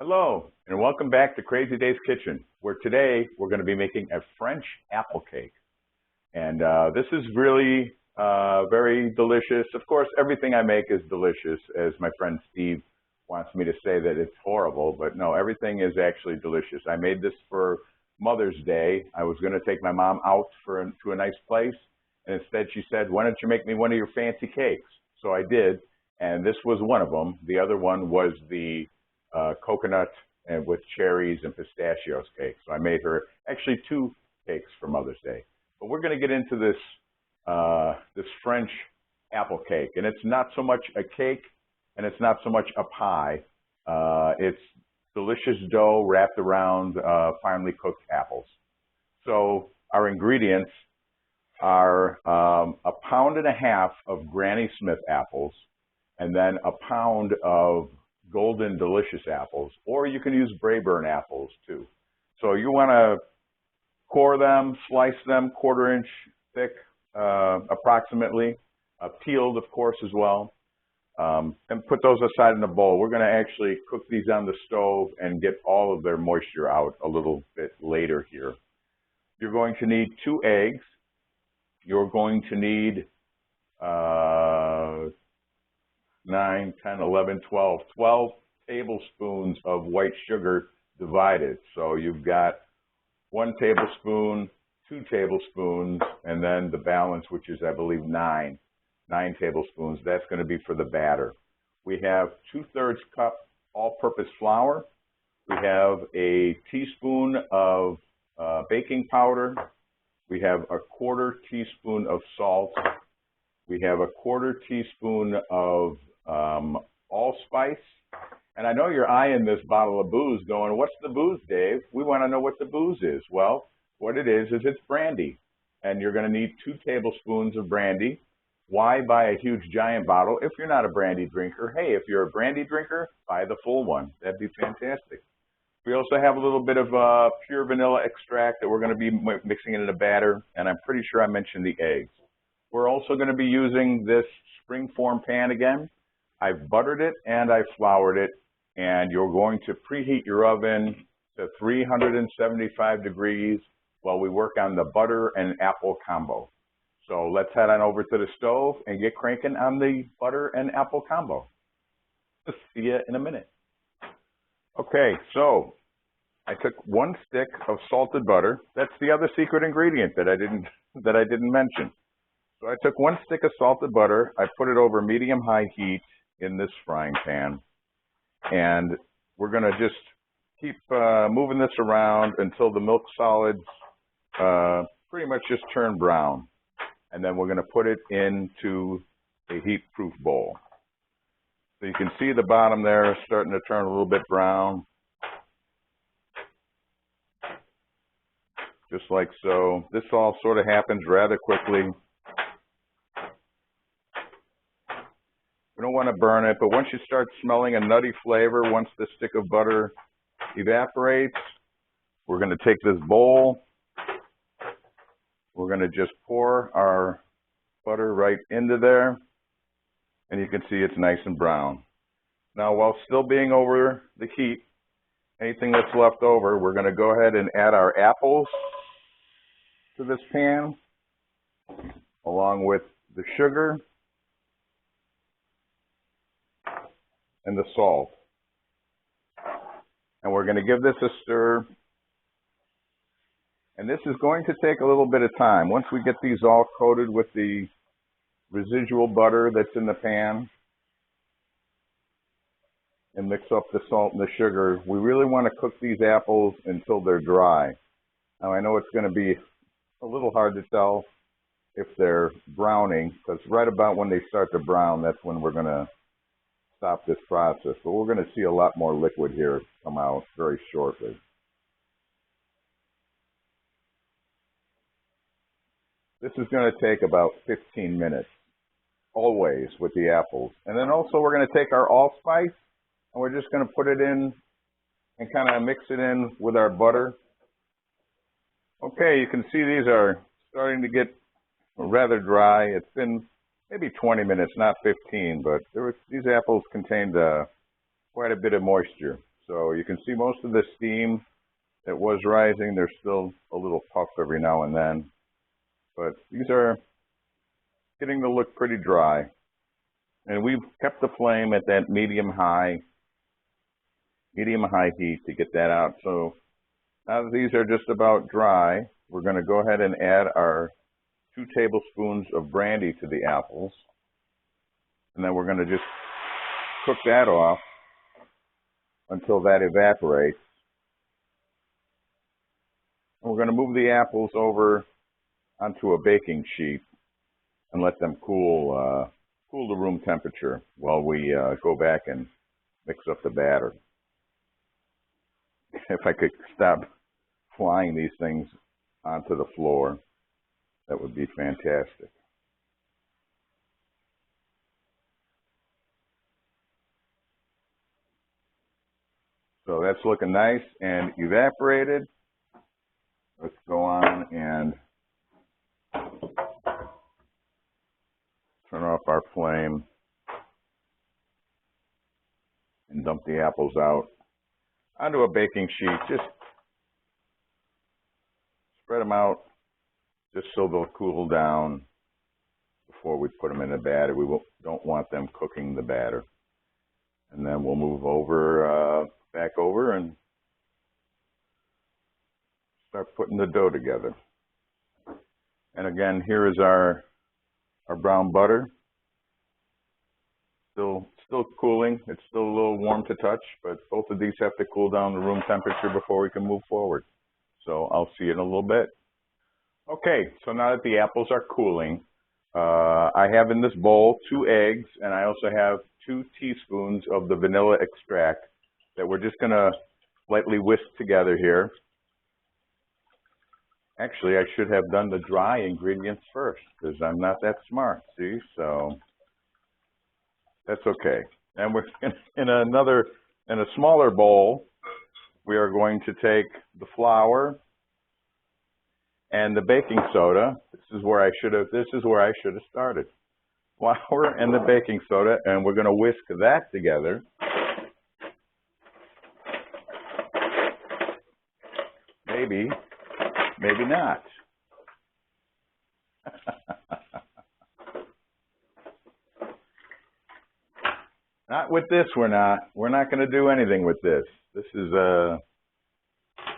Hello, and welcome back to Crazy Dave's Kitchen, where today we're going to be making a French apple cake. And this is really very delicious. Of course, everything I make is delicious, as my friend Steve wants me to say that it's horrible, but no, everything is actually delicious. I made this for Mother's Day. I was going to take my mom out to a nice place, and instead she said, "Why don't you make me one of your fancy cakes?" So I did, and this was one of them. The other one was the coconut and with cherries and pistachios cake. So I made her actually two cakes for Mother's Day. But we're going to get into this this French apple cake, and it's not so much a cake, and it's not so much a pie. It's delicious dough wrapped around finely cooked apples. So our ingredients are 1.5 pounds of Granny Smith apples, and then 1 pound of golden delicious apples, or you can use Braeburn apples too. So you want to core them, slice them 1/4 inch thick approximately, peeled of course as well, and put those aside in a bowl. We're going to actually cook these on the stove and get all of their moisture out a little bit later here. You're going to need 2 eggs. You're going to need 9, 10, 11, 12 tablespoons of white sugar divided. So you've got 1 tablespoon, 2 tablespoons, and then the balance, which is, I believe, 9 tablespoons. That's going to be for the batter. We have 2/3 cup all-purpose flour. We have a teaspoon of baking powder. We have a 1/4 teaspoon of salt. We have a 1/4 teaspoon of allspice. And I know you're eyeing this bottle of booze going, "What's the booze, Dave?" We want to know what the booze is. Well, what it is it's brandy. And you're going to need 2 tablespoons of brandy. Why buy a huge giant bottle if you're not a brandy drinker? Hey, if you're a brandy drinker, buy the full one. That'd be fantastic. We also have a little bit of pure vanilla extract that we're going to be mixing in a batter. And I'm pretty sure I mentioned the eggs. We're also going to be using this springform pan again. I've buttered it and I've floured it, and you're going to preheat your oven to 375 degrees while we work on the butter and apple combo. So let's head on over to the stove and get cranking on the butter and apple combo. See you in a minute. Okay, so I took 1 stick of salted butter. That's the other secret ingredient that I didn't mention. So I took 1 stick of salted butter. I put it over medium-high heat in this frying pan, and we're going to just keep moving this around until the milk solids pretty much just turn brown, and then we're going to put it into a heat-proof bowl. So you can see the bottom there starting to turn a little bit brown, just like so. This all sort of happens rather quickly. We don't want to burn it, but once you start smelling a nutty flavor, once the stick of butter evaporates, we're going to take this bowl. We're going to just pour our butter right into there, and you can see it's nice and brown. Now, while still being over the heat, anything that's left over, we're going to go ahead and add our apples to this pan, along with the sugar and the salt. And we're going to give this a stir. And this is going to take a little bit of time. Once we get these all coated with the residual butter that's in the pan and mix up the salt and the sugar, we really want to cook these apples until they're dry. Now, I know it's going to be a little hard to tell if they're browning, because right about when they start to brown, that's when we're going to stop this process. But we're going to see a lot more liquid here come out very shortly. This is going to take about 15 minutes, always with the apples. And then also we're going to take our allspice, and we're just going to put it in and kind of mix it in with our butter. Okay, you can see these are starting to get rather dry. It's been maybe 20 minutes, not 15, but these apples contained quite a bit of moisture. So you can see most of the steam that was rising. There's still a little puff every now and then, but these are getting to look pretty dry. And we've kept the flame at that medium-high heat to get that out. So now that these are just about dry, we're going to go ahead and add our 2 tablespoons of brandy to the apples. And then we're going to just cook that off until that evaporates. And we're going to move the apples over onto a baking sheet and let them cool to room temperature while we go back and mix up the batter. If I could stop flying these things onto the floor, that would be fantastic. So that's looking nice and evaporated. Let's go on and turn off our flame and dump the apples out onto a baking sheet. Just spread them out just so they'll cool down before we put them in the batter. We don't want them cooking the batter. And then we'll move over, back over and start putting the dough together. And again, here is our brown butter. Still cooling. It's still a little warm to touch, but both of these have to cool down to room temperature before we can move forward. So I'll see you in a little bit. Okay, so now that the apples are cooling, I have in this bowl 2 eggs, and I also have 2 teaspoons of the vanilla extract that we're just going to lightly whisk together here. Actually, I should have done the dry ingredients first because I'm not that smart, see? So that's okay. And we're in a smaller bowl, we are going to take the flour and the baking soda. This is where I should have started. Flour and the baking soda, and we're going to whisk that together. Maybe not. Not with this, we're not. We're not going to do anything with this. This is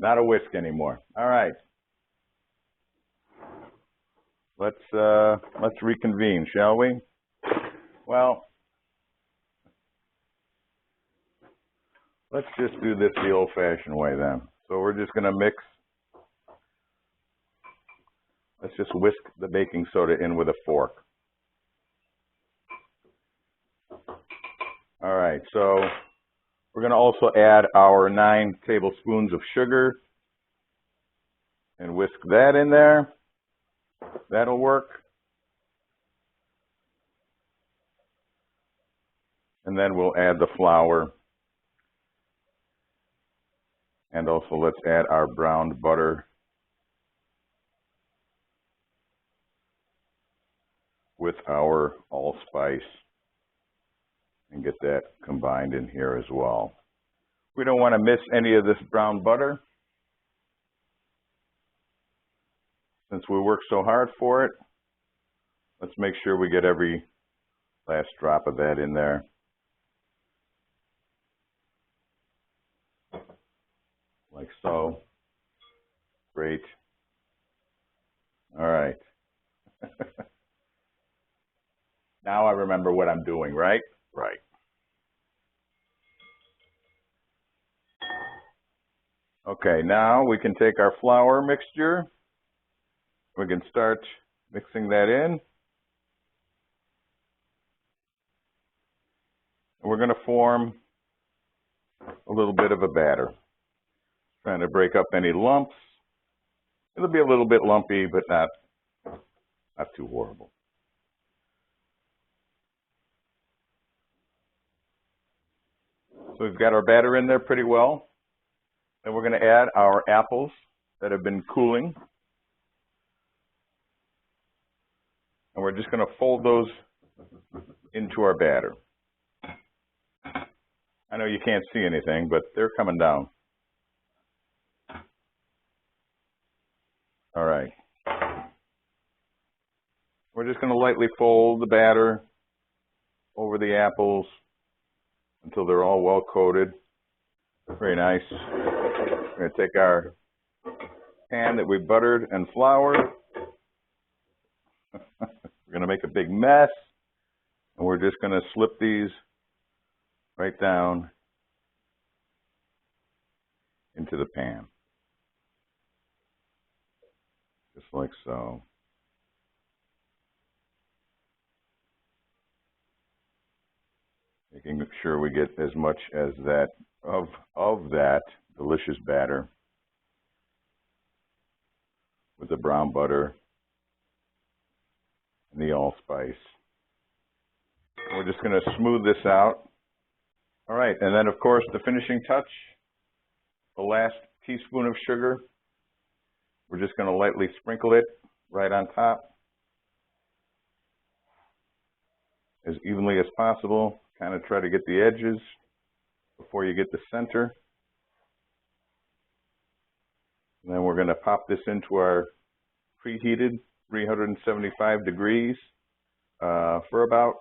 not a whisk anymore. All right. Let's reconvene, shall we? Well, let's just do this the old-fashioned way then. So we're just going to mix. Let's just whisk the baking soda in with a fork. All right, so we're going to also add our 9 tablespoons of sugar and whisk that in there. That'll work. And then we'll add the flour. And also let's add our browned butter with our allspice and get that combined in here as well. We don't want to miss any of this brown butter. Since we work so hard for it, let's make sure we get every last drop of that in there. Like so. Great. All right. Now I remember what I'm doing, right? Right. Okay, now we can take our flour mixture. We can start mixing that in. And we're going to form a little bit of a batter. Trying to break up any lumps. It'll be a little bit lumpy, but not too horrible. So we've got our batter in there pretty well. Then we're going to add our apples that have been cooling. And we're just going to fold those into our batter. I know you can't see anything, but they're coming down. All right. We're just going to lightly fold the batter over the apples until they're all well coated. Very nice. We're going to take our pan that we buttered and floured. We're going to make a big mess, and we're just going to slip these right down into the pan, just like so. Making sure we get as much as that of that delicious batter with the brown butter and the allspice. We're just going to smooth this out. All right, and then of course the finishing touch, the last teaspoon of sugar. We're just going to lightly sprinkle it right on top as evenly as possible. Kind of try to get the edges before you get the center. And then we're going to pop this into our preheated 375 degrees for about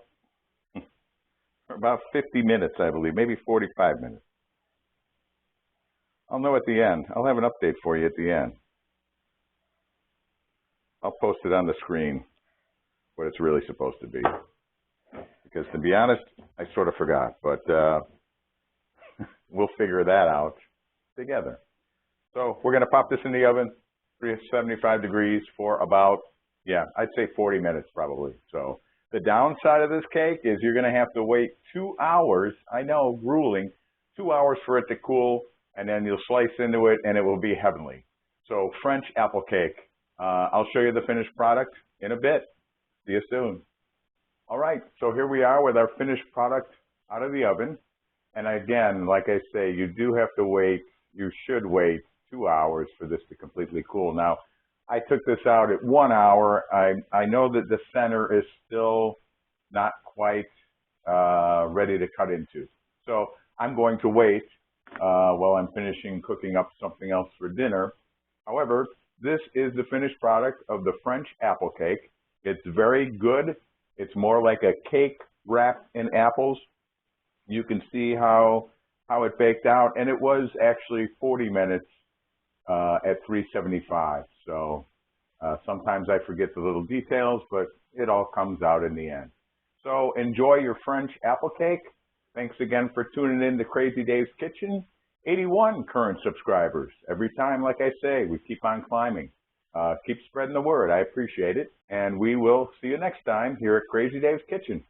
50 minutes, I believe, maybe 45 minutes. I'll know at the end. I'll have an update for you at the end. I'll post it on the screen, what it's really supposed to be. Because to be honest, I sort of forgot, but we'll figure that out together. So we're going to pop this in the oven, 375 degrees for about, I'd say 40 minutes probably. So the downside of this cake is you're going to have to wait 2 hours. I know, grueling, 2 hours for it to cool, and then you'll slice into it and it will be heavenly. So French apple cake. I'll show you the finished product in a bit. See you soon. All right, so here we are with our finished product out of the oven. And again, like I say, you do have to wait, you should wait 2 hours for this to completely cool. Now, I took this out at 1 hour. I know that the center is still not quite ready to cut into. So I'm going to wait while I'm finishing cooking up something else for dinner. However, this is the finished product of the French apple cake. It's very good. It's more like a cake wrapped in apples. You can see how it baked out, and it was actually 40 minutes at 375. So sometimes I forget the little details, but it all comes out in the end. So enjoy your French apple cake. Thanks again for tuning in to Crazy Dave's Kitchen. 81 current subscribers. Every time, like I say, we keep on climbing. Keep spreading the word. I appreciate it. And we will see you next time here at Crazy Dave's Kitchen.